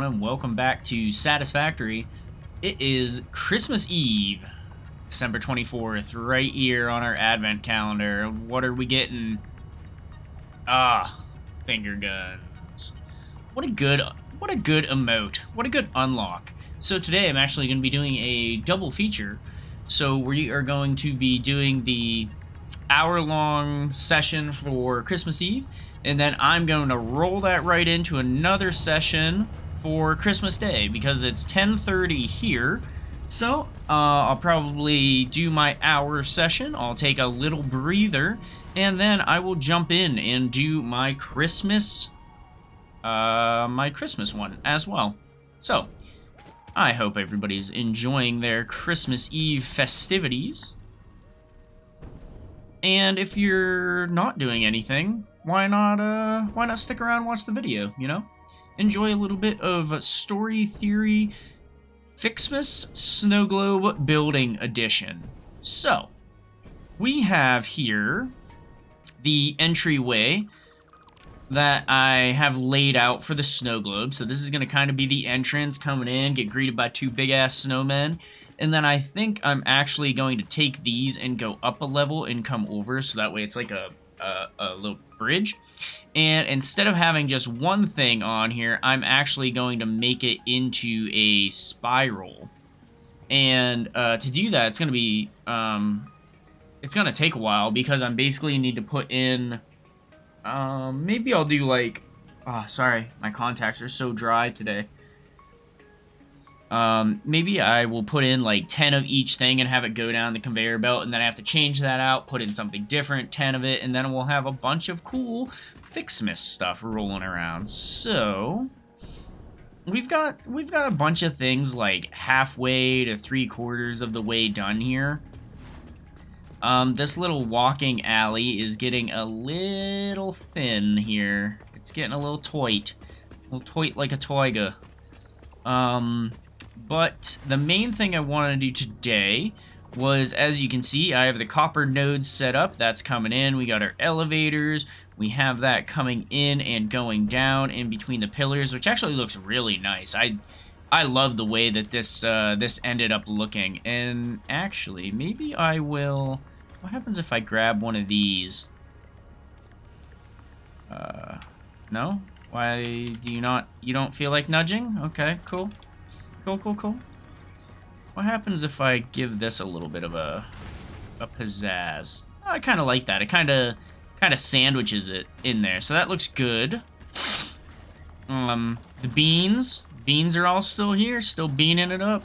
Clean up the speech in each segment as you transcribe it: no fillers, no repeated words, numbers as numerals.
everyone, and welcome back to Satisfactory. It is Christmas Eve, December 24th, right here on our advent calendar. What are we getting? Finger guns. What a good emote. What a good unlock. So today I'm actually going to be doing a double feature. So we are going to be doing the hour-long session for Christmas Eve, and then I'm going to roll that right into another session for Christmas Day because it's 10:30 here. So I'll probably do my hour session. I'll take a little breather, and then I will jump in and do my Christmas one as well. So I hope everybody's enjoying their Christmas Eve festivities. And if you're not doing anything, why not stick around and watch the video, you know? Enjoy a little bit of Story Theory FICSMAS SnowGlobe Building Edition. So, we have here the entryway that I have laid out for the snow globe. So this is going to kind of be the entrance coming in, get greeted by two big-ass snowmen. And then I think I'm actually going to take these and go up a level and come over, so that way it's like a little bridge. And instead of having just one thing on here, I'm actually going to make it into a spiral. And to do that, it's going to be, it's going to take a while because I'm basically need to put in, maybe I'll do like, oh, sorry, my contacts are so dry today. Maybe I will put in like 10 of each thing and have it go down the conveyor belt, and then I have to change that out, put in something different, 10 of it, and then we'll have a bunch of cool FICSMAS stuff rolling around. So we've got a bunch of things like halfway to 3/4 of the way done here. This little walking alley is getting a little thin here. It's getting a little toit like a toiga. But the main thing I wanted to do today was, as you can see, I have the copper nodes set up. That's coming in. We got our elevators. We have that coming in and going down in between the pillars, which actually looks really nice. I love the way that this ended up looking. And actually, maybe I will... What happens if I grab one of these? No? Why do you not... You don't feel like nudging? Okay, cool. Cool. What happens if I give this a little bit of a pizzazz? Oh, I kind of like that. It kind of sandwiches it in there, so that looks good. The beans are all still here, still beaning it up.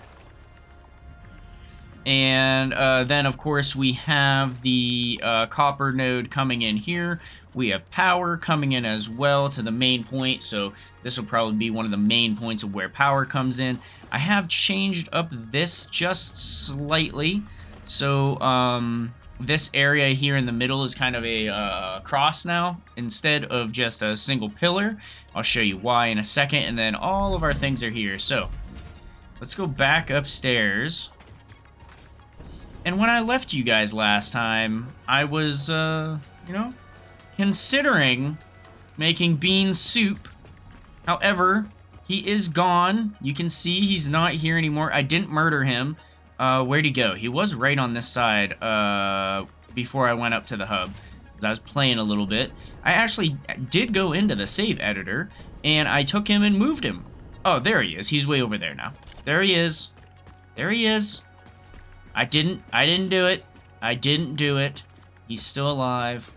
And then, of course, we have the copper node coming in here. We have power coming in as well to the main point, so this will probably be one of the main points of where power comes in. I have changed up this just slightly, so this area here in the middle is kind of a cross now, instead of just a single pillar. I'll show you why in a second, and then all of our things are here. So, let's go back upstairs. And when I left you guys last time, I was, you know, considering making bean soup. However, he is gone. You can see he's not here anymore. I didn't murder him. Where'd he go? He was right on this side before I went up to the hub, because I was playing a little bit. I actually did go into the save editor, and I took him and moved him. Oh, there he is. He's way over there now. There he is. There he is. I didn't do it. I didn't do it. He's still alive.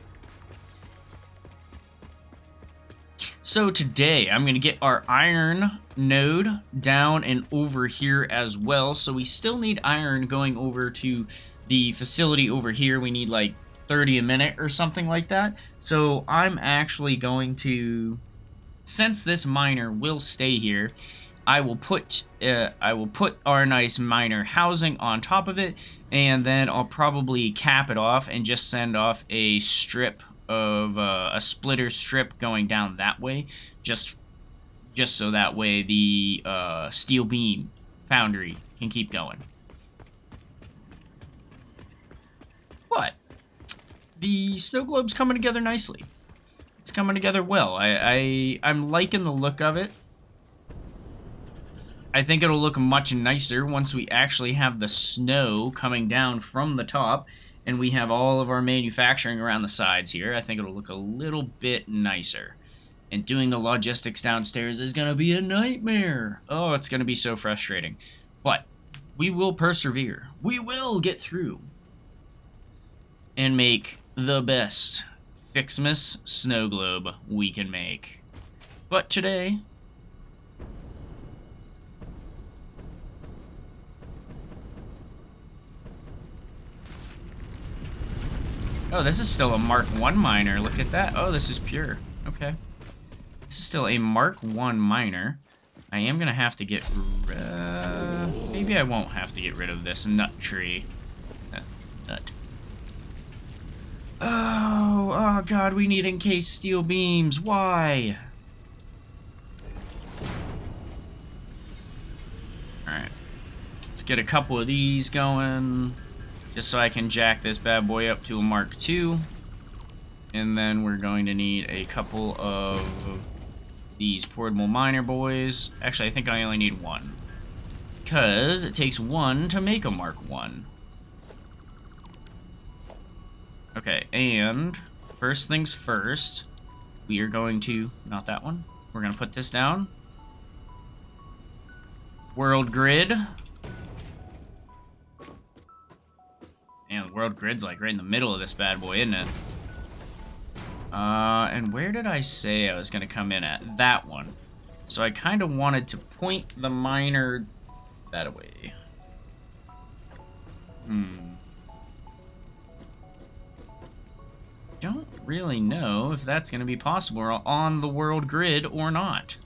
So today, I'm going to get our iron node down and over here as well. So we still need iron going over to the facility over here. We need like 30 a minute or something like that. So I'm actually going to, since this miner will stay here, I will put our nice miner housing on top of it, and then I'll probably cap it off and just send off a strip of a splitter strip going down that way, just so that way the steel beam foundry can keep going. But the snow globe's coming together nicely. It's coming together well. I'm liking the look of it. I think it'll look much nicer once we actually have the snow coming down from the top and we have all of our manufacturing around the sides here. I think it'll look a little bit nicer. And doing the logistics downstairs is going to be a nightmare. Oh, it's going to be so frustrating. But we will persevere. We will get through and make the best FICSMAS SnowGlobe we can make. But today, oh, this is still a Mark 1 miner. Look at that. Oh, this is pure. Okay. This is still a Mark 1 miner. I am going to have to get... maybe I won't have to get rid of this nut tree. Nut. Oh, God, we need encased steel beams. Why? Alright. Let's get a couple of these going. Just so I can jack this bad boy up to a Mark 2. And then we're going to need a couple of these portable miner boys. Actually, I think I only need one. Because it takes one to make a Mark 1. Okay, and first things first, we are going to, not that one, we're going to put this down. World grid. And the world grid's like right in the middle of this bad boy, isn't it? And where did I say I was going to come in at? That one. So I kind of wanted to point the miner that way. Don't really know if that's going to be possible on the world grid or not.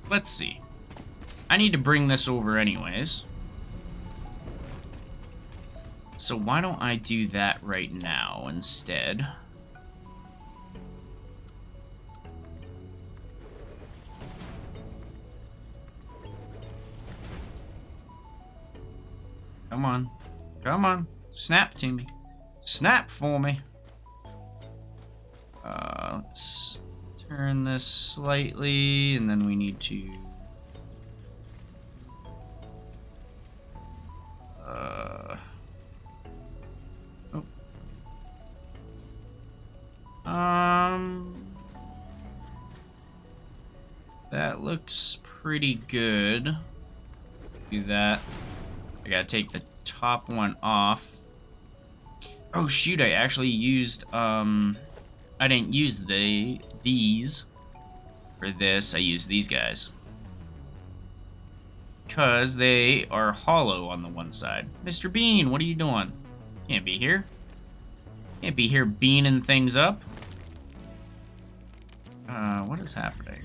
Let's see. I need to bring this over anyways. So why don't I do that right now instead? Come on. Come on. Snap to me. Snap for me. Let's turn this slightly, and then we need to... That looks pretty good. Let's do that. I gotta take the top one off. Oh shoot, I actually used, I didn't use these for this. I used these guys. Because they are hollow on the one side. Mr. Bean, what are you doing? Can't be here. Can't be here beaning things up. What is happening?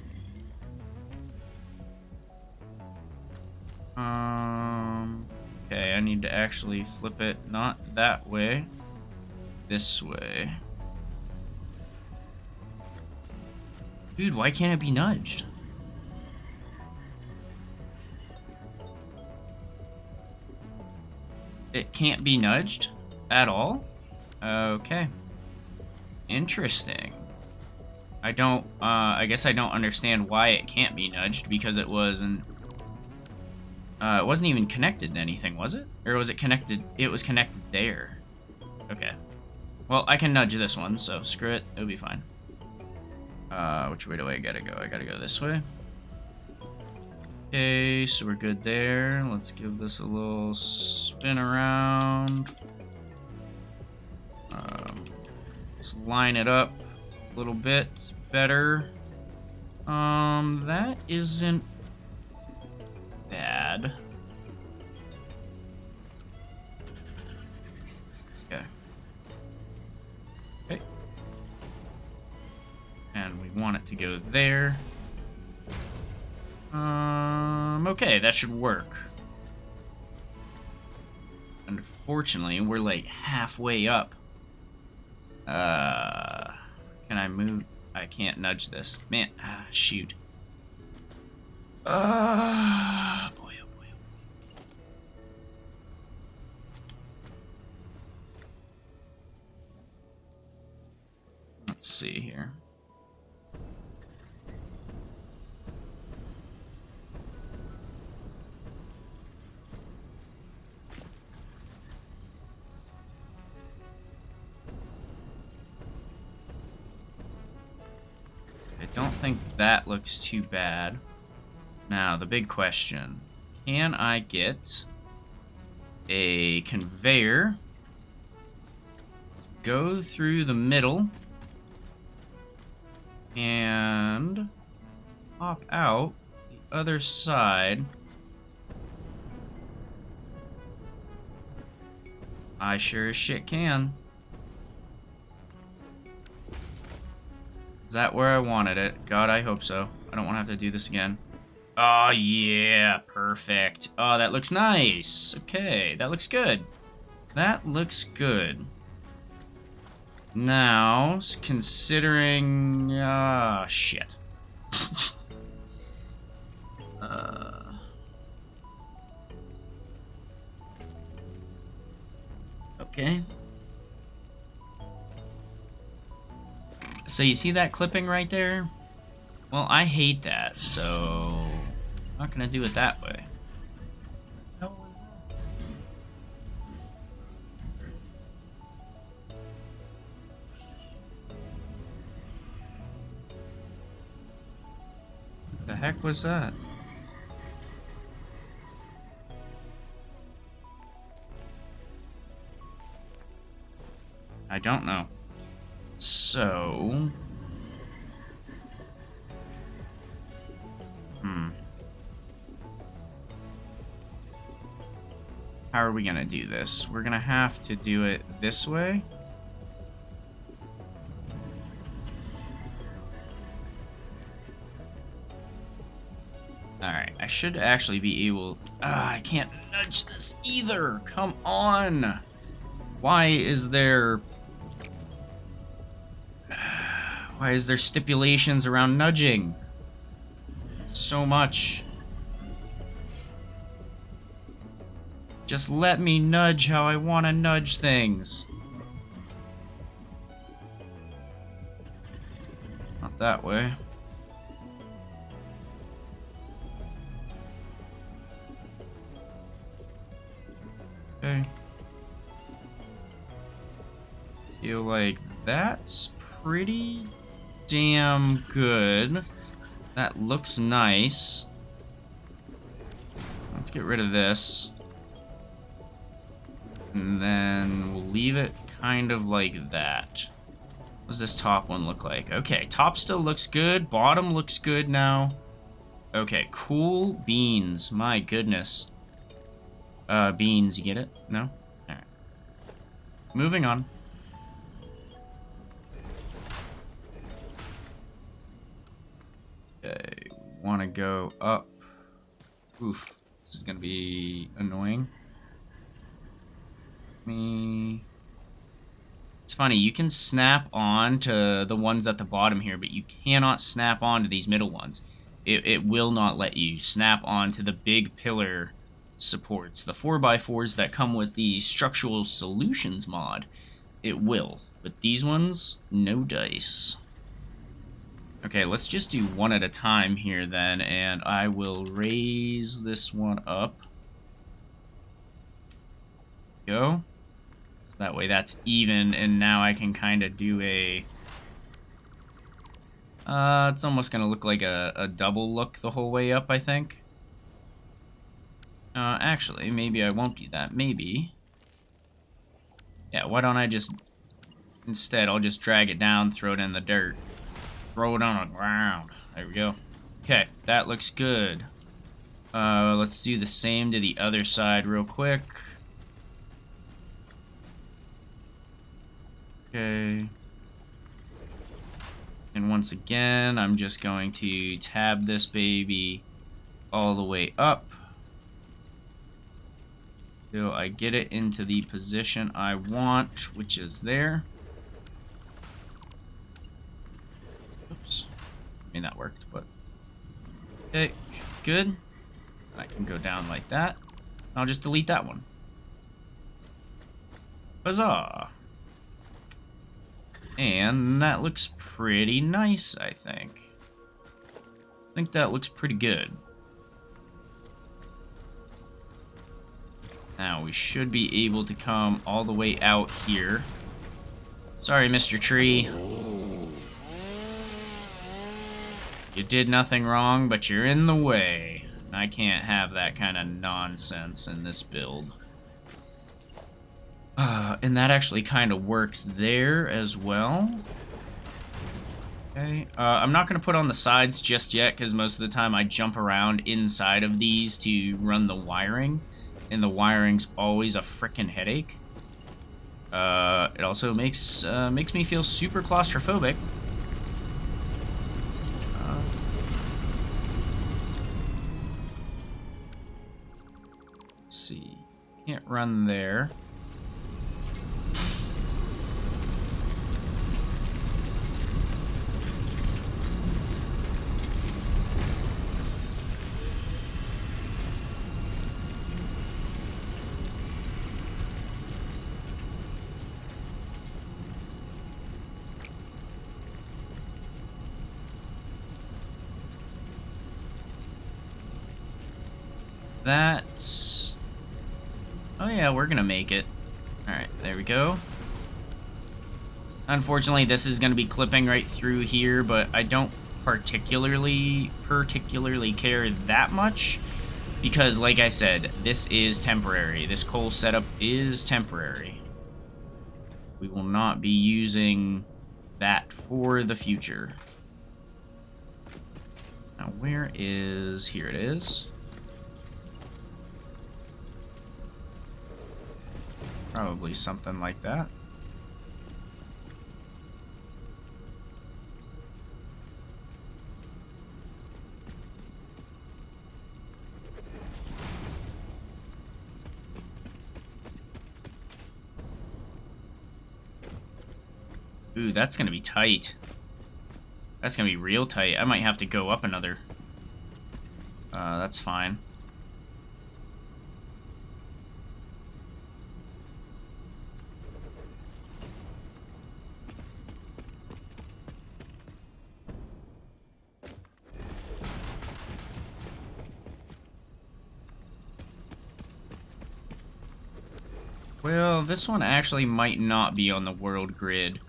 Okay, I need to actually flip it not that way, this way. Dude, why can't it be nudged? It can't be nudged at all? Okay. Interesting. I guess I don't understand why it can't be nudged, because it wasn't even connected to anything, was it? Or was it connected? It was connected there. Okay. Well, I can nudge this one, so screw it. It'll be fine. Which way do I gotta go? I gotta go this way. Okay, so we're good there. Let's give this a little spin around. Let's line it up a little bit better. That isn't bad. Okay. Okay. And we want it to go there. Okay, that should work. Unfortunately, we're like halfway up. Can I move? I can't nudge this. Man, shoot. Boy, oh boy, oh boy. Let's see here. don't think that looks too bad. Now, the big question. Can I get a conveyor, go through the middle, and pop out the other side? I sure as shit can. Is that where I wanted it? God, I hope so. I don't want to have to do this again. Oh, yeah. Perfect. Oh, that looks nice. Okay, that looks good. That looks good. Now, considering... shit. Okay. So you see that clipping right there? Well, I hate that, so I'm not gonna do it that way. The heck was that? I don't know. So... How are we gonna do this? We're gonna have to do it this way. Alright, I should actually be able... I can't nudge this either! Come on! Why is there... Why is there stipulations around nudging? So much. Just let me nudge how I want to nudge things. Not that way. Okay. Feel like that's pretty damn good. That looks nice. Let's get rid of this. And then we'll leave it kind of like that. What does this top one look like? Okay, top still looks good. Bottom looks good now. Okay, cool beans. My goodness. Beans, you get it? No? Alright. Moving on. Okay, want to go up. Oof, this is going to be annoying. It's funny, you can snap on to the ones at the bottom here, but you cannot snap on to these middle ones. It will not let you snap on to the big pillar supports. The 4x4s that come with the Structural Solutions mod, it will. But these ones, no dice. Okay, let's just do one at a time here then, and I will raise this one up. Go. So that way that's even, and now I can kind of do a... it's almost going to look like a double look the whole way up, I think. Actually, maybe I won't do that. Maybe. Yeah, why don't I just... Instead, I'll just drag it down, throw it in the dirt. Throw it on the ground. There we go. Okay, that looks good. Let's do the same to the other side real quick. Okay. And once again, I'm just going to tab this baby all the way up. So I get it into the position I want, which is there. Oops. I mean, that worked, but... Okay, good. I can go down like that. I'll just delete that one. Huzzah! And that looks pretty nice, I think. I think that looks pretty good. Now, we should be able to come all the way out here. Sorry, Mr. Tree. You did nothing wrong, but you're in the way. I can't have that kind of nonsense in this build. And that actually kind of works there as well. Okay, I'm not going to put on the sides just yet, because most of the time I jump around inside of these to run the wiring, and the wiring's always a frickin' headache. It also makes me feel super claustrophobic. Let's see. Can't run there. That's... Oh yeah, we're gonna make it. Alright, there we go. Unfortunately, this is gonna be clipping right through here, but I don't particularly care that much, because like I said, this is temporary. This coal setup is temporary. We will not be using that for the future. Now, where is... Here it is. Probably something like that. Ooh, that's gonna be tight. That's gonna be real tight. I might have to go up another. That's fine. Well, this one actually might not be on the world grid,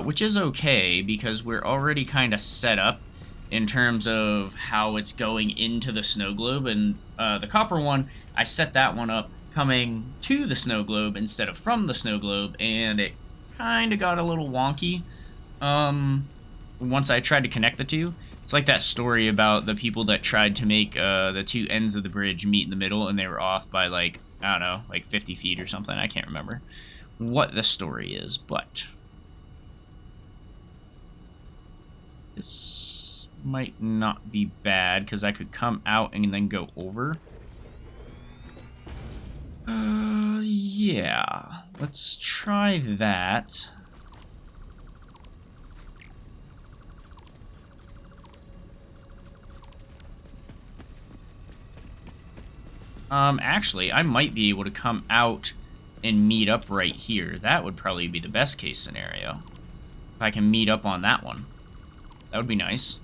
which is okay, because we're already kind of set up in terms of how it's going into the snow globe, and the copper one, I set that one up coming to the snow globe instead of from the snow globe, and it kind of got a little wonky once I tried to connect the two. It's like that story about the people that tried to make the two ends of the bridge meet in the middle, and they were off by, like, I don't know, like 50 feet or something. I can't remember what the story is, but this might not be bad, because I could come out and then go over. Yeah. Let's try that. Actually, I might be able to come out and meet up right here. That would probably be the best case scenario. If I can meet up on that one. That would be nice.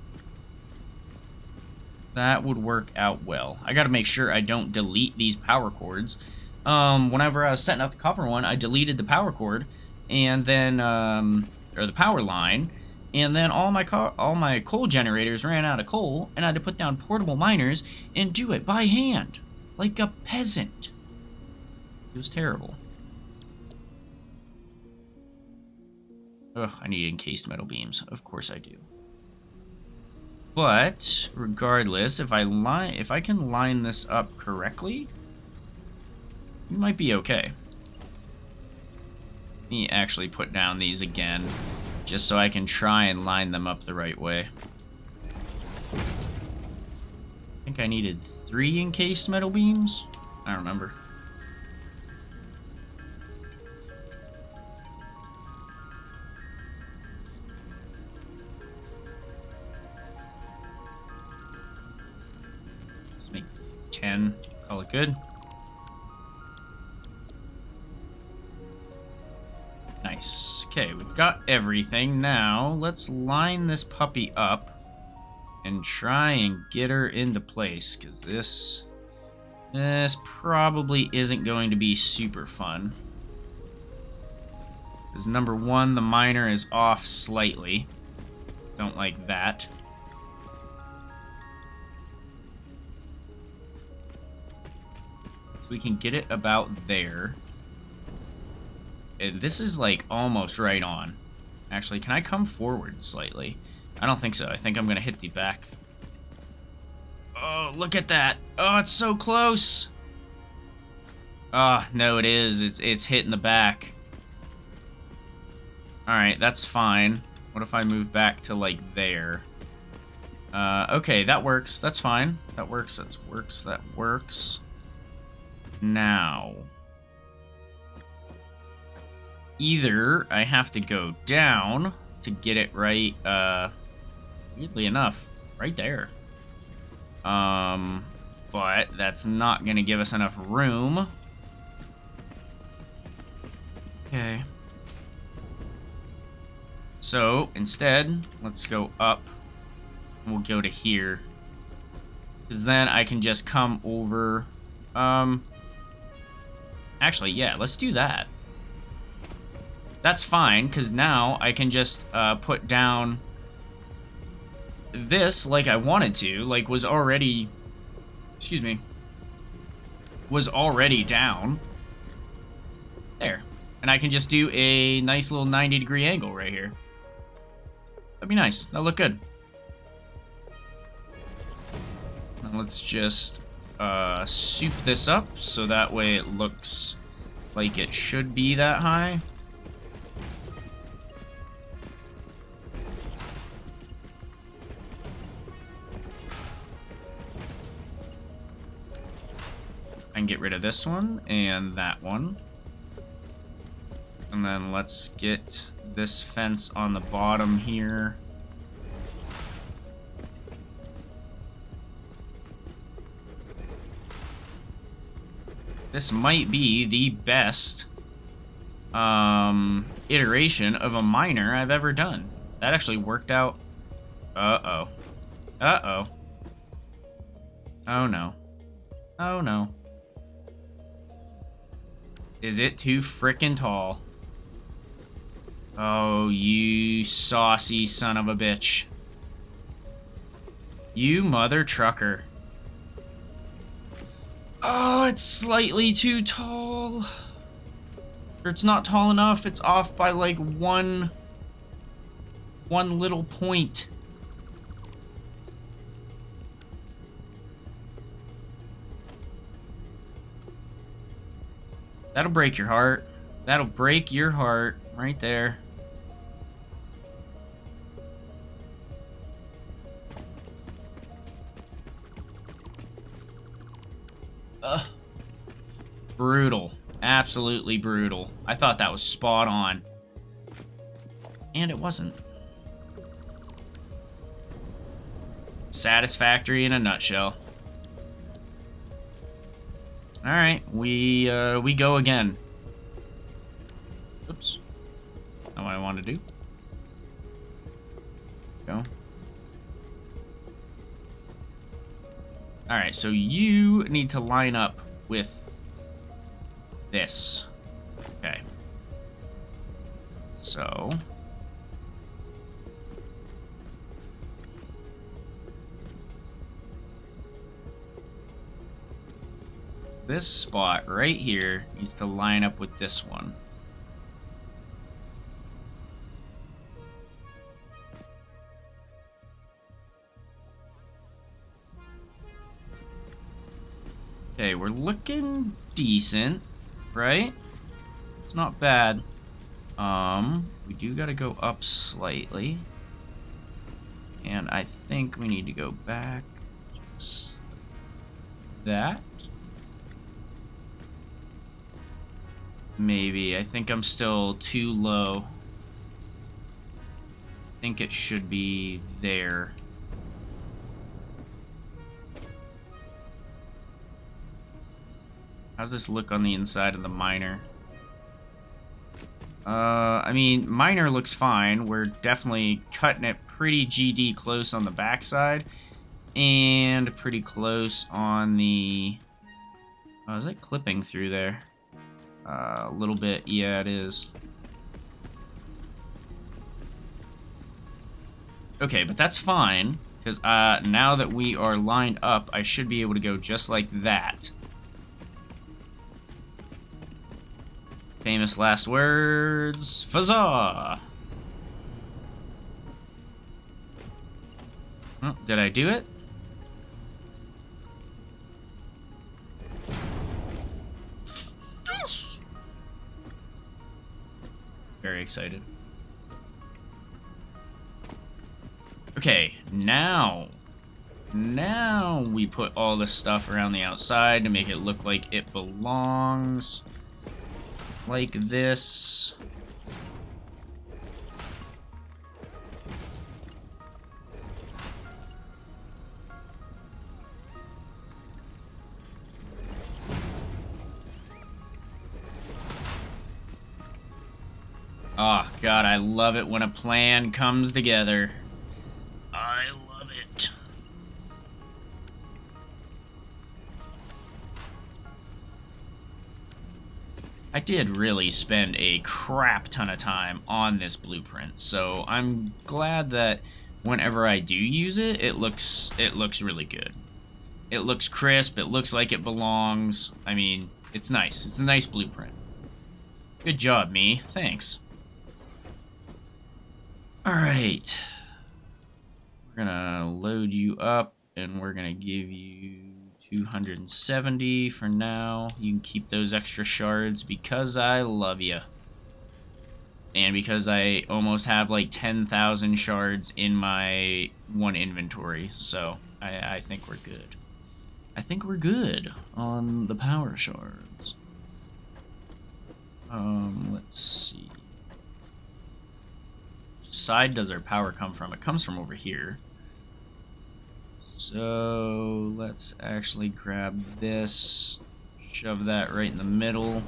That would work out well. I gotta make sure I don't delete these power cords. Whenever I was setting up the copper one, I deleted the power cord, and then, or the power line, and then all my coal generators ran out of coal, and I had to put down portable miners and do it by hand. Like a peasant. It was terrible. Ugh, I need encased metal beams. Of course I do. But regardless, if I can line this up correctly, we might be okay. Let me actually put down these again, just so I can try and line them up the right way. I think I needed 3 encased metal beams? I don't remember. Let's make 10. Call it good. Nice. Okay, we've got everything. Now, let's line this puppy up and try and get her into place, because this probably isn't going to be super fun. Because number one, the miner is off slightly. Don't like that. We can get it about there. And this is like almost right on. Actually, can I come forward slightly? I don't think so. I think I'm gonna hit the back. Oh, look at that. Oh, it's so close. Oh, no, it is. It's hitting the back. Alright, that's fine. What if I move back to, like, there? Okay, that works. That's fine. That works. That works. That works. Now. Either I have to go down to get it right, weirdly enough, right there. But that's not gonna give us enough room. Okay. So, instead, let's go up. And we'll go to here. Because then I can just come over. Actually, yeah, let's do that. That's fine, because now I can just put down this like I wanted to. Like, was already... Excuse me. Was already down. There. And I can just do a nice little 90-degree angle right here. That'd be nice. That'll look good. And let's just soup this up so that way it looks like it should be that high. I can get rid of this one and that one. And then let's get this fence on the bottom here. This might be the best iteration of a miner I've ever done. That actually worked out. Uh-oh. Uh-oh. Oh no. Oh no. Is it too frickin' tall? Oh, you saucy son of a bitch. You mother trucker. Oh, it's slightly too tall. Or it's not tall enough. It's off by like one little point. That'll break your heart. That'll break your heart right there. Ugh. Brutal. Absolutely brutal. I thought that was spot on. And it wasn't. Satisfactory in a nutshell. Alright, we go again. Oops. Not what I want to do. Go. Alright, so you need to line up with this. Okay. So... this spot right here needs to line up with this one. Okay, we're looking decent, right? It's not bad. We do gotta go up slightly. And I think we need to go back just that. Maybe. I think I'm still too low. I think it should be there. How's this look on the inside of the miner? I mean, miner looks fine. We're definitely cutting it pretty GD close on the backside. And pretty close on the... oh, is it clipping through there? A little bit, yeah, it is. Okay, but that's fine, because now that we are lined up, I should be able to go just like that. Famous last words. Huzzah! Oh, did I do it? Yes! Very excited. Okay, now we put all the stuff around the outside to make it look like it belongs. Like this. Oh, God, I love it when a plan comes together. I love it. I did really spend a crap ton of time on this blueprint, so I'm glad that whenever I do use it, it looks really good. It looks crisp, it looks like it belongs. I mean, it's nice. It's a nice blueprint. Good job, me. Thanks. Alright. We're gonna load you up, and we're gonna give you 270 for now. You can keep those extra shards because I love you. And because I almost have like 10,000 shards in my one inventory, so I think we're good. I think we're good on the power shards. Let's see. Which side does our power come from? It comes from over here. So let's actually grab this, shove that right in the middle.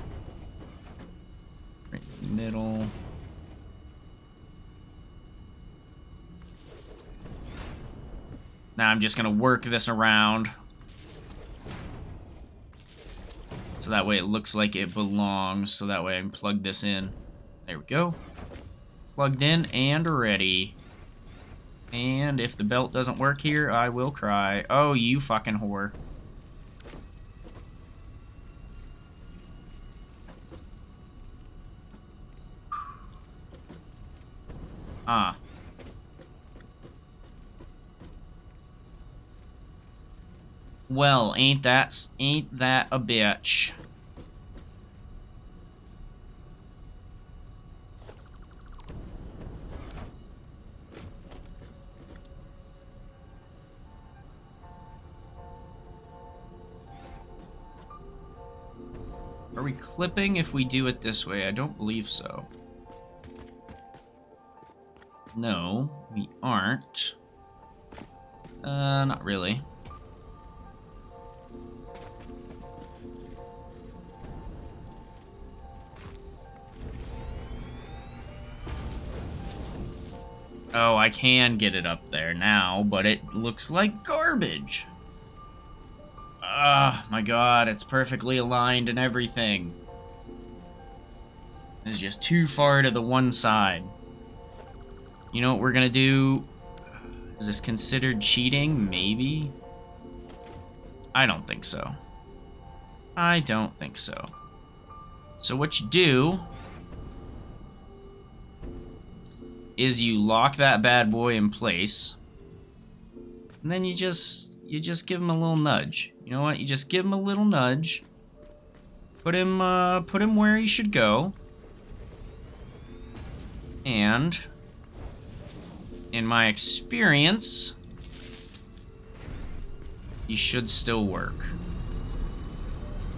Right in the middle. Now I'm just gonna work this around. So that way it looks like it belongs. So that way I can plug this in. There we go. Plugged in and ready. And if the belt doesn't work here, I will cry. Oh, you fucking whore. Ah. Well, ain't that a bitch? Are we clipping if we do it this way? I don't believe so. No, we aren't. Not really. Oh, I can get it up there now, but it looks like garbage. Ah, my God, it's perfectly aligned and everything. It's just too far to the one side. You know what we're gonna do? Is this considered cheating? Maybe? I don't think so. I don't think so. So what you do is you lock that bad boy in place, and then you just give him a little nudge. You know what? You just give him a little nudge. Put him where he should go. And in my experience, he should still work.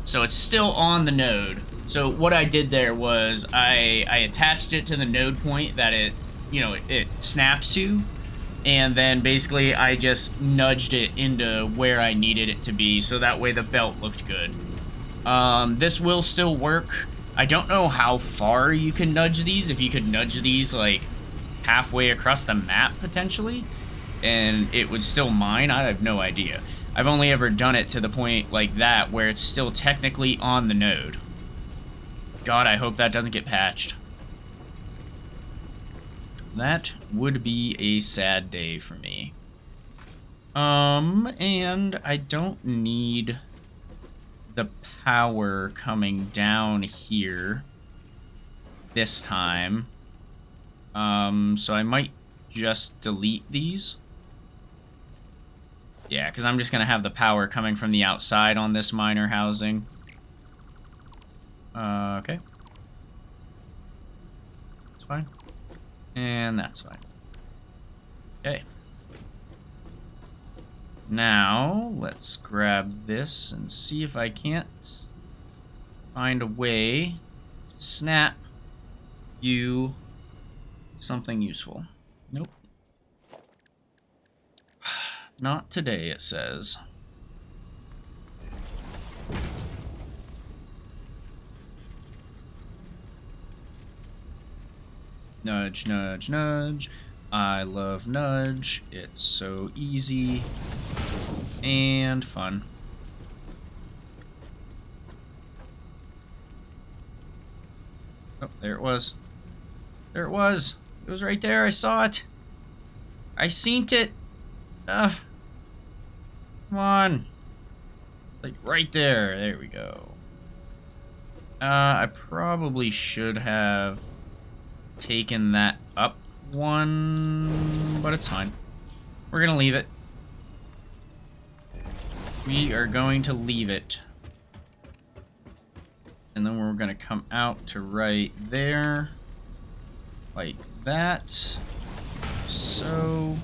So it's still on the node. So what I did there was I attached it to the node point that it snaps to, and then basically I just nudged it into where I needed it to be, so that way the belt looked good. This will still work. I don't know how far you can nudge these, if you could nudge these like halfway across the map potentially, and it would still mine. I have no idea. I've only ever done it to the point like that where it's still technically on the node. God, I hope that doesn't get patched. That would be a sad day for me. And I don't need the power coming down here. this time. So I might just delete these. Yeah, because I'm just going to have the power coming from the outside on this miner housing. Okay. That's fine. And that's fine. Okay. Now, let's grab this and see if I can't find a way to snap you something useful. Nope. Not today, it says. Nudge, nudge, nudge. I love nudge. It's so easy and fun. Oh, there it was. There it was. It was right there. I saw it. I seen it. Come on. It's like right there. There we go. I probably should have taken that up one, but it's fine. We're gonna leave it. We are going to leave it. And then we're gonna come out to right there. Like that. So.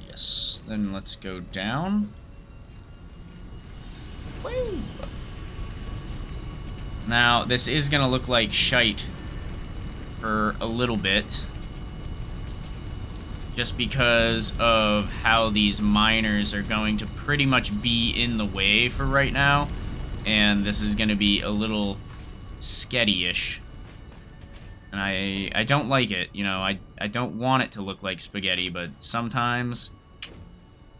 Yes. Then let's go down. Woo! Now, this is gonna look like shite for a little bit. Just because of how these miners are going to pretty much be in the way for right now. And this is gonna be a little sketty-ish. And I don't like it, you know, I don't want it to look like spaghetti, but sometimes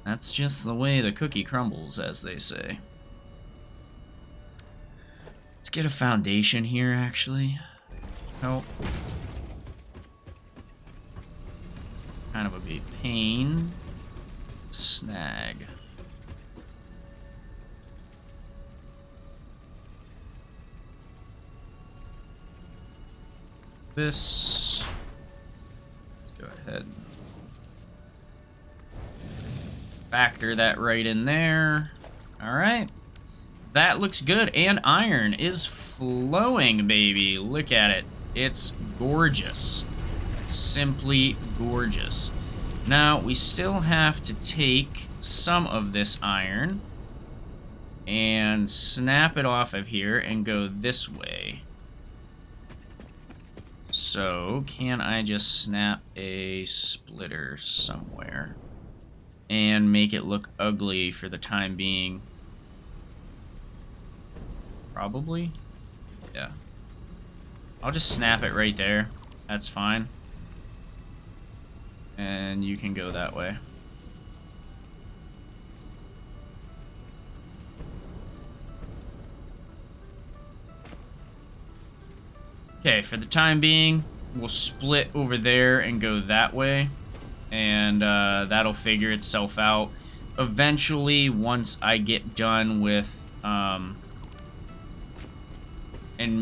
that's just the way the cookie crumbles, as they say. Let's get a foundation here, actually. Nope. Kind of a big pain. Snag. This. Let's go ahead and factor that right in there. Alright. That looks good. And iron is flowing, baby. Look at it. It's gorgeous. Simply gorgeous. Now, we still have to take some of this iron and snap it off of here and go this way. So, can I just snap a splitter somewhere and make it look ugly for the time being? Probably. Yeah. I'll just snap it right there. That's fine. And you can go that way. Okay, for the time being, we'll split over there and go that way. And that'll figure itself out. Eventually, once I get done with... and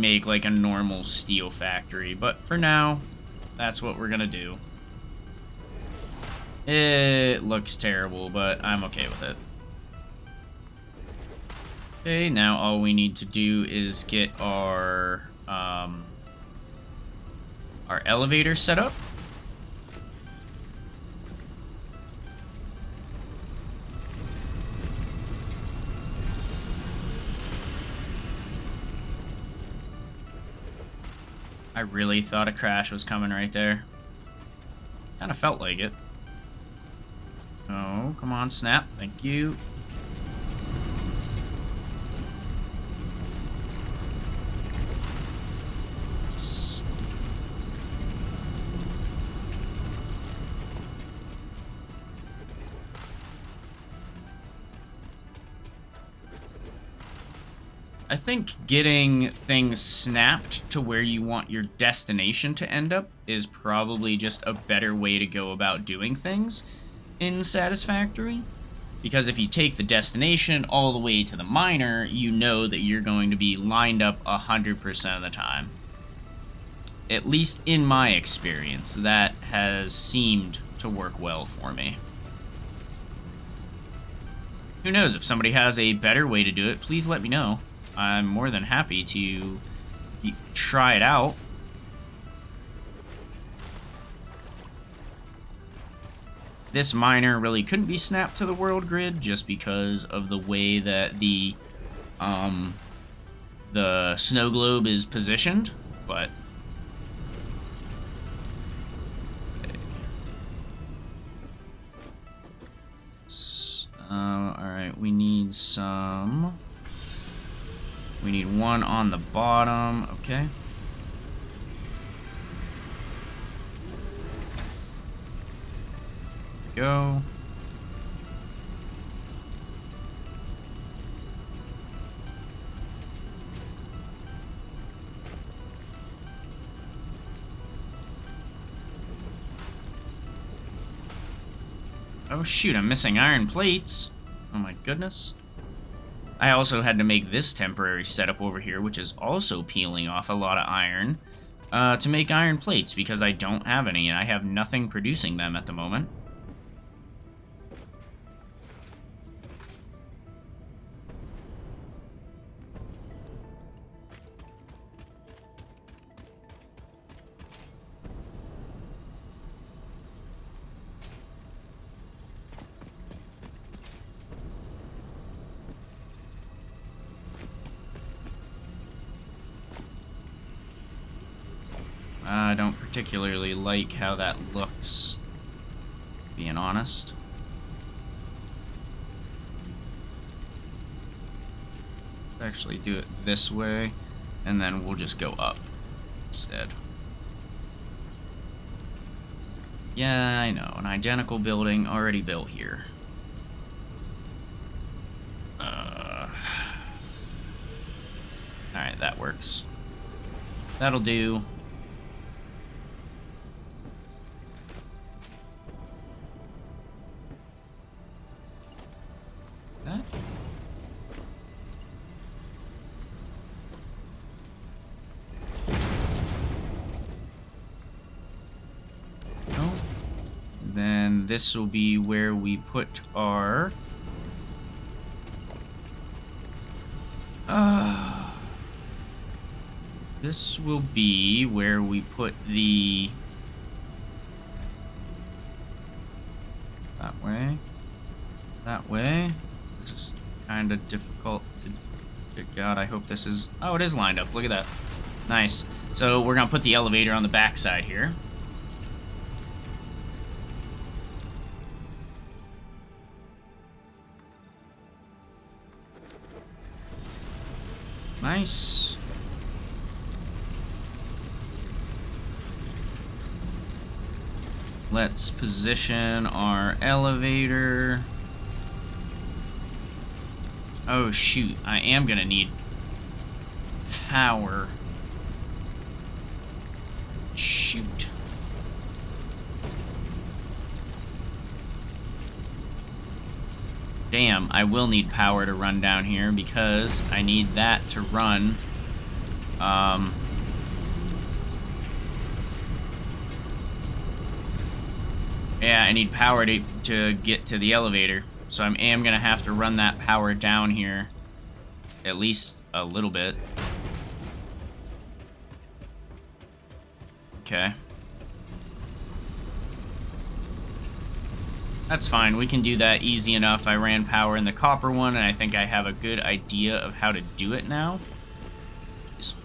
make like a normal steel factory. But for now, that's what we're gonna do. It looks terrible, but I'm okay with it. Okay, now all we need to do is get our elevator set up. I really thought a crash was coming right there. Kind of felt like it. Oh, come on, snap. Thank you. Yes. I think getting things snapped to where you want your destination to end up is probably just a better way to go about doing things in Satisfactory. Because if you take the destination all the way to the miner, you know that you're going to be lined up 100% of the time. At least in my experience, that has seemed to work well for me. Who knows, if somebody has a better way to do it, please let me know. I'm more than happy to try it out. This miner really couldn't be snapped to the world grid just because of the way that the SnowGlobe is positioned, but alright, we need one on the bottom, okay. Go. Oh shoot, I'm missing iron plates. Oh my goodness. I also had to make this temporary setup over here, which is also peeling off a lot of iron, to make iron plates, because I don't have any, and I have nothing producing them at the moment. I don't particularly like how that looks, being honest. Let's actually do it this way, and then we'll just go up instead. Yeah, I know, an identical building already built here. Alright, that works. That'll do. That. No. Then this will be where we put our this will be where we put the that way. This is kind of difficult to God, I hope this is... Oh, it is lined up. Look at that. Nice. So we're going to put the elevator on the back side here. Nice. Let's position our elevator. Oh shoot, I am gonna need power. Shoot. Damn, I will need power to run down here because I need that to run. Yeah, I need power to get to the elevator. So I am going to have to run that power down here. At least a little bit. Okay. That's fine. We can do that easy enough. I ran power in the copper one, and I think I have a good idea of how to do it now. Jeez.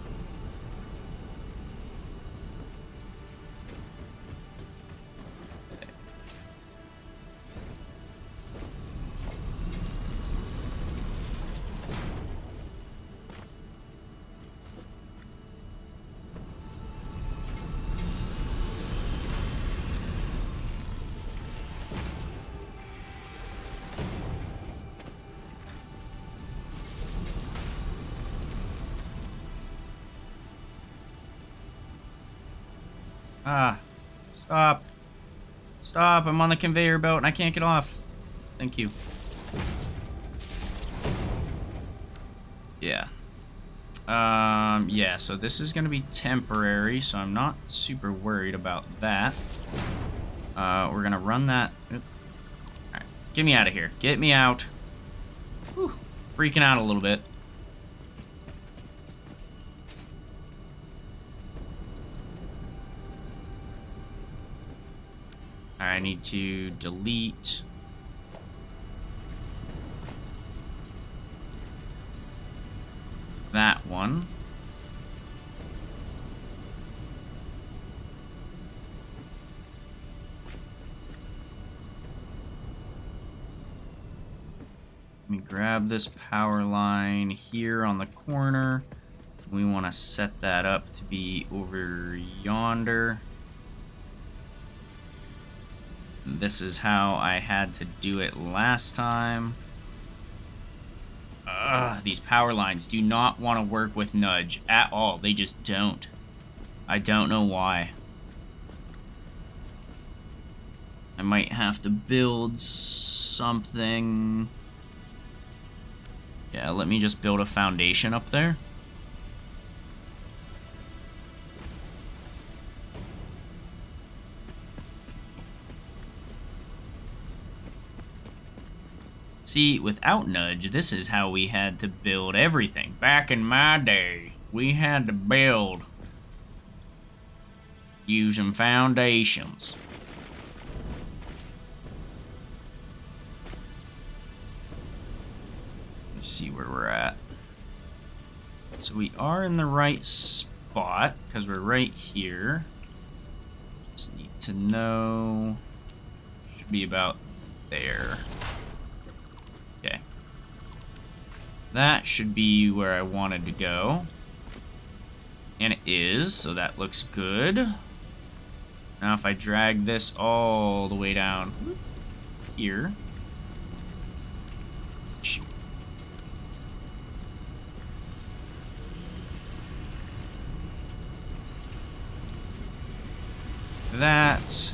Ah, stop. Stop, I'm on the conveyor belt and I can't get off. Thank you. Yeah. Yeah, so this is going to be temporary, so I'm not super worried about that. We're going to run that. Alright, get me out of here. Get me out. Whew, freaking out a little bit. I need to delete that one. Let me grab this power line here on the corner. We want to set that up to be over yonder. This is how I had to do it last time. These power lines do not want to work with Nudge at all. They just don't. I don't know why. I might have to build something. Yeah, let me just build a foundation up there. See, without Nudge, this is how we had to build everything. Back in my day, we had to build using foundations. Let's see where we're at. So we are in the right spot, because we're right here. Just need to know... Should be about there. Okay. That should be where I wanted to go. And it is, so that looks good. Now if I drag this all the way down here. Shoot. That.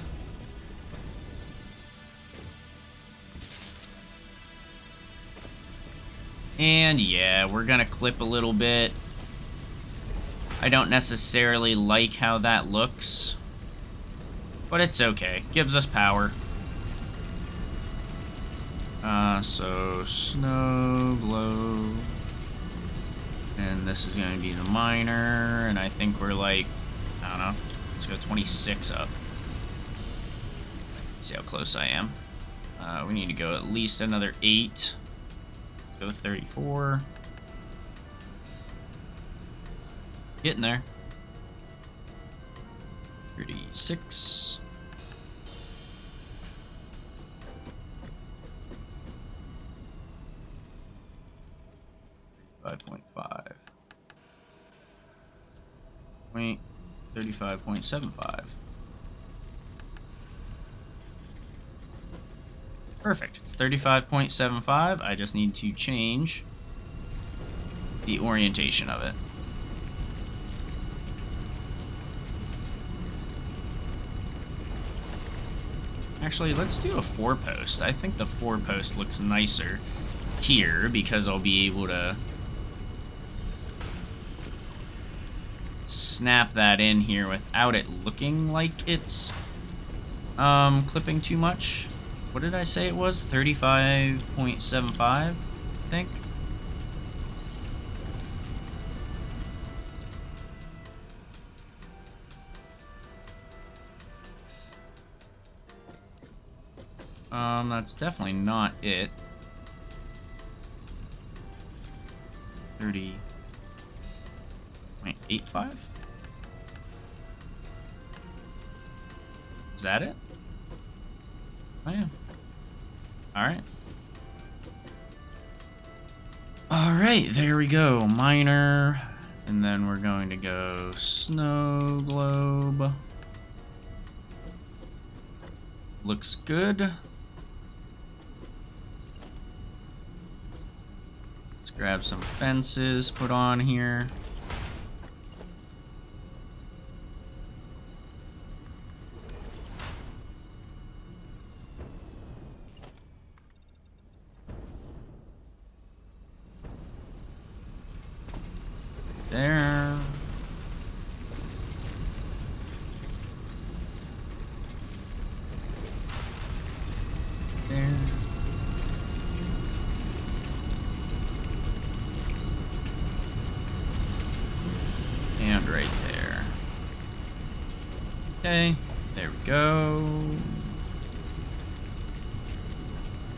And yeah, we're gonna clip a little bit. I don't necessarily like how that looks, but it's okay. Gives us power. So SnowGlobe. And this is gonna be the miner, and I think we're like, I don't know, let's go 26 up. See how close I am. We need to go at least another 8. Go 34. Getting there. 36. 5.5. 35.75. Perfect. It's 35.75. I just need to change the orientation of it. Actually, let's do a 4-post. I think the 4-post looks nicer here because I'll be able to snap that in here without it looking like it's clipping too much. What did I say it was? 35.75, I think. That's definitely not it. 30.85? Is that it? Oh, yeah. Alright. Alright, there we go. Miner. And then we're going to go SnowGlobe. Looks good. Let's grab some fences, put on here. there. There. And right there. Okay, there we go.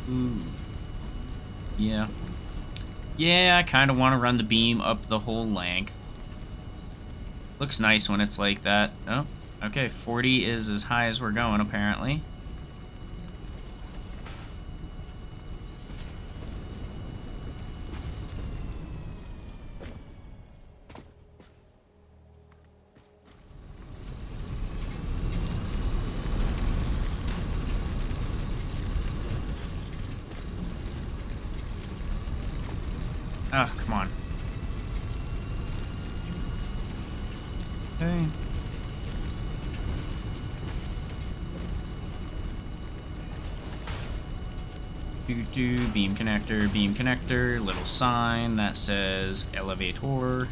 Ooh. Yeah. Yeah, I kind of want to run the beam up the whole length. Looks nice when it's like that. Oh, okay, 40 is as high as we're going, apparently. Oh, come on. Okay. Beam connector, little sign that says elevator.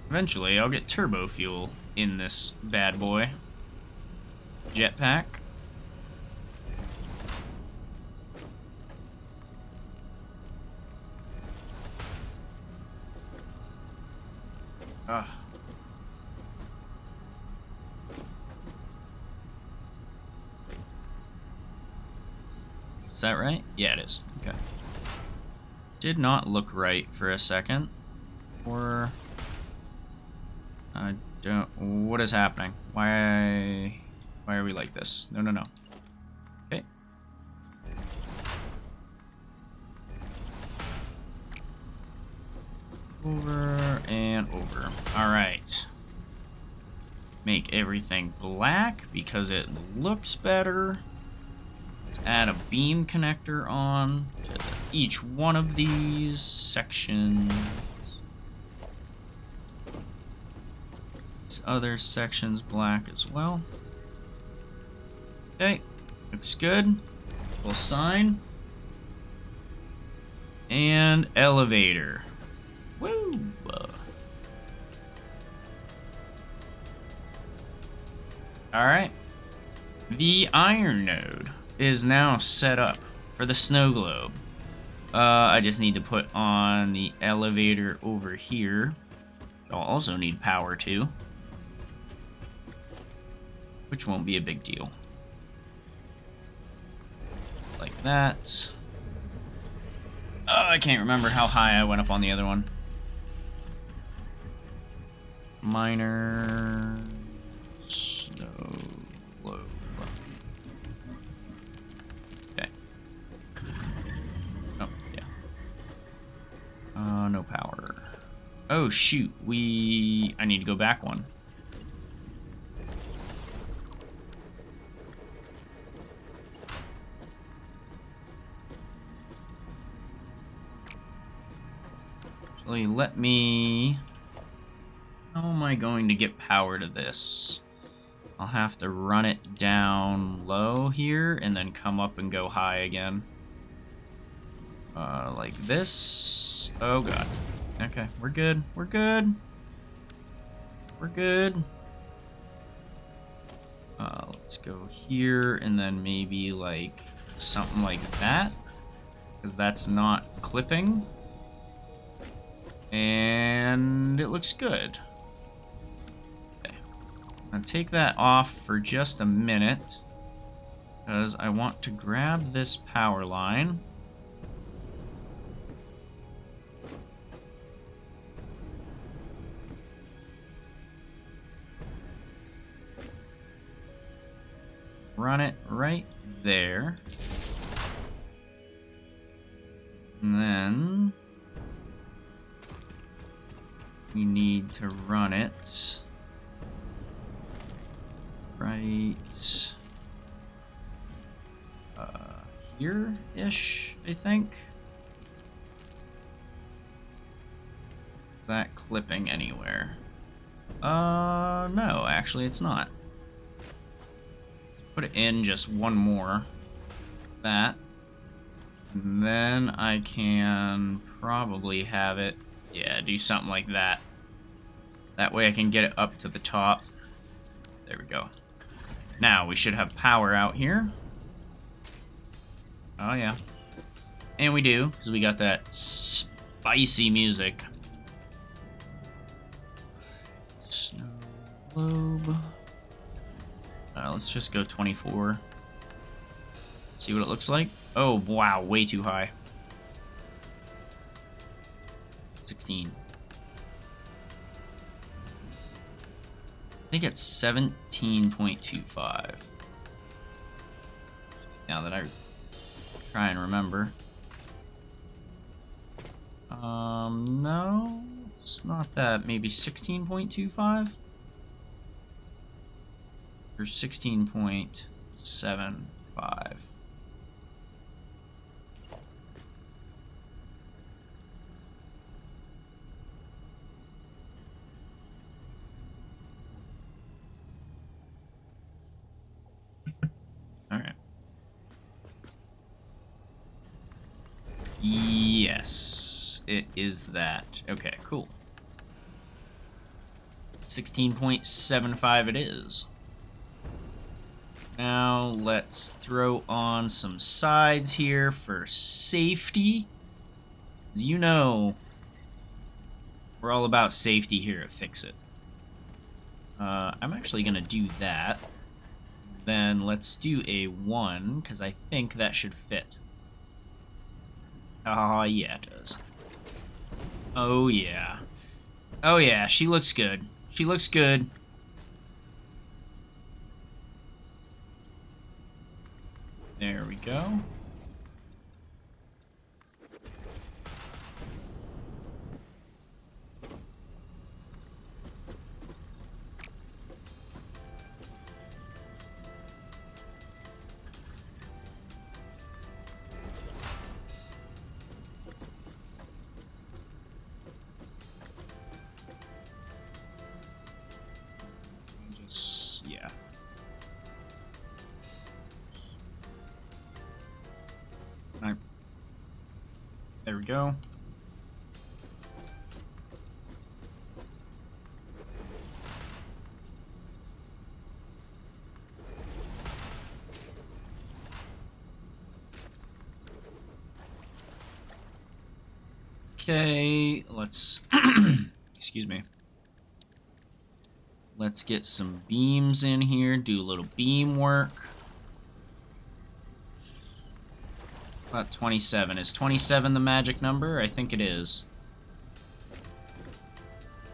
Eventually, I'll get turbo fuel in this bad boy. Jetpack. Ugh. Is that right? Yeah, it is. Okay. Did not look right for a second. Or... I don't... What is happening? Why are we like this? No, no, no. Okay. Over and over. Alright. Make everything black because it looks better. Let's add a beam connector on to each one of these sections. This other section's black as well. Okay, looks good. Full sign. And elevator. Woo! Alright. The iron node is now set up for the SnowGlobe. I just need to put on the elevator over here. I'll also need power too, which won't be a big deal. Like that. Oh, I can't remember how high I went up on the other one. Minor SnowGlobe. Okay. Oh, yeah. No power. Oh, shoot. I need to go back one. Actually, let me... How am I going to get power to this? I'll have to run it down low here and then come up and go high again. Like this. Oh, God. Okay, we're good. We're good. We're good. Let's go here and then maybe like something like that, because that's not clipping. And it looks good. Okay. I'll take that off for just a minute, because I want to grab this power line. Run it right there. And then we need to run it right here-ish, I think. Is that clipping anywhere? No, actually it's not. Put it in just one more. That. And then I can probably have it, yeah, do something like that. That way I can get it up to the top. There we go. Now we should have power out here. Oh yeah. And we do, because we got that spicy music. SnowGlobe. Let's just go 24. See what it looks like. Oh, wow, way too high. 16. I think it's 17.25. Now that I try and remember. No, it's not that. Maybe 16.25? Or 16.75. Alright. Yes, it is that. Okay, cool. 16.75 it is. Now let's throw on some sides here for safety. As you know, we're all about safety here at FICSIT. I'm actually going to do that. Then let's do a 1, because I think that should fit. Oh, yeah, it does. Oh, yeah. Oh, yeah, she looks good. She looks good. There we go. Yeah. Alright. There we go. Okay, let's excuse me. Let's get some beams in here, do a little beam work. About 27. Is 27 the magic number? I think it is.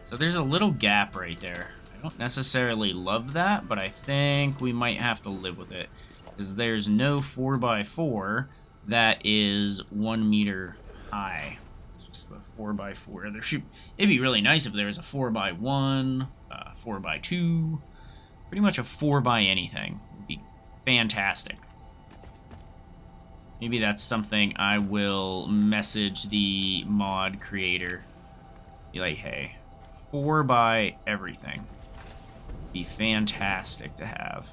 So there's a little gap right there. I don't necessarily love that, but I think we might have to live with it. Because there's no 4x4 that is 1 meter high. It's just the 4x4. It'd be really nice if there was a 4x1, 4x2, pretty much a 4x anything. Would be fantastic. Maybe that's something I will message the mod creator. Be like, hey, 4x everything. Be fantastic to have.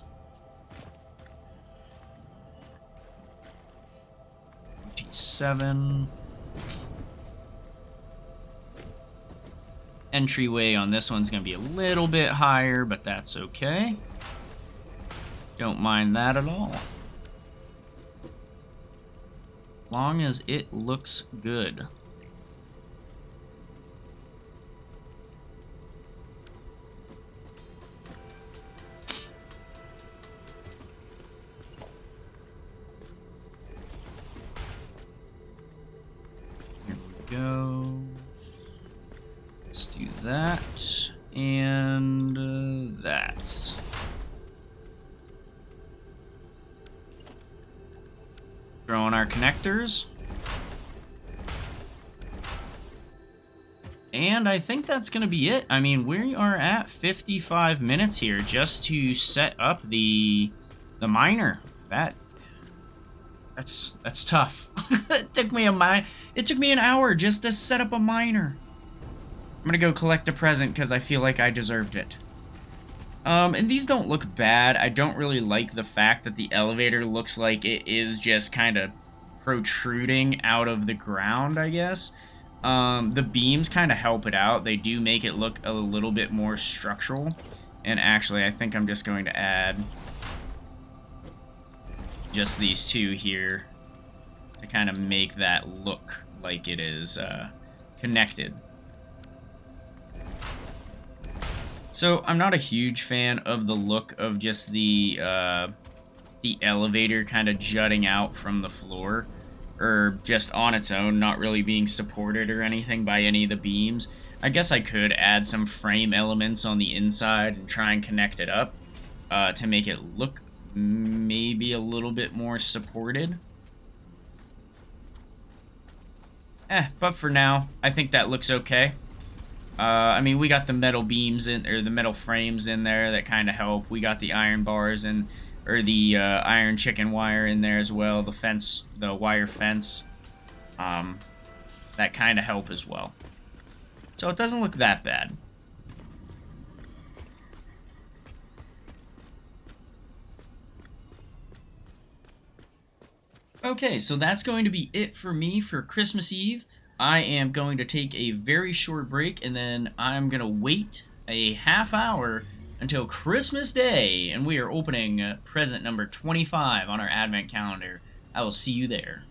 27. Entryway on this one's going to be a little bit higher, but that's okay. Don't mind that at all. Long as it looks good. Here we go. Let's do that and that. Throw in our connectors. and I think that's going to be it. I mean, we are at 55 minutes here just to set up the miner. That's tough. It took me an hour just to set up a miner. I'm going to go collect a present because I feel like I deserved it. And these don't look bad. I don't really like the fact that the elevator looks like it is just kind of protruding out of the ground, I guess. The beams kind of help it out. They do make it look a little bit more structural. And actually, I think I'm just going to add just these two here to kind of make that look like it is connected. So I'm not a huge fan of the look of just the elevator kind of jutting out from the floor, or just on its own, not really being supported or anything by any of the beams. I guess I could add some frame elements on the inside and try and connect it up to make it look maybe a little bit more supported. But for now, I think that looks okay. I mean, we got the metal beams or the metal frames in there that kind of help. We got the iron bars or the iron chicken wire in there as well. The wire fence, that kind of help as well. So it doesn't look that bad. Okay, so that's going to be it for me for Christmas Eve. I am going to take a very short break, and then I'm going to wait a half hour until Christmas Day, and we are opening present number 25 on our advent calendar. I will see you there.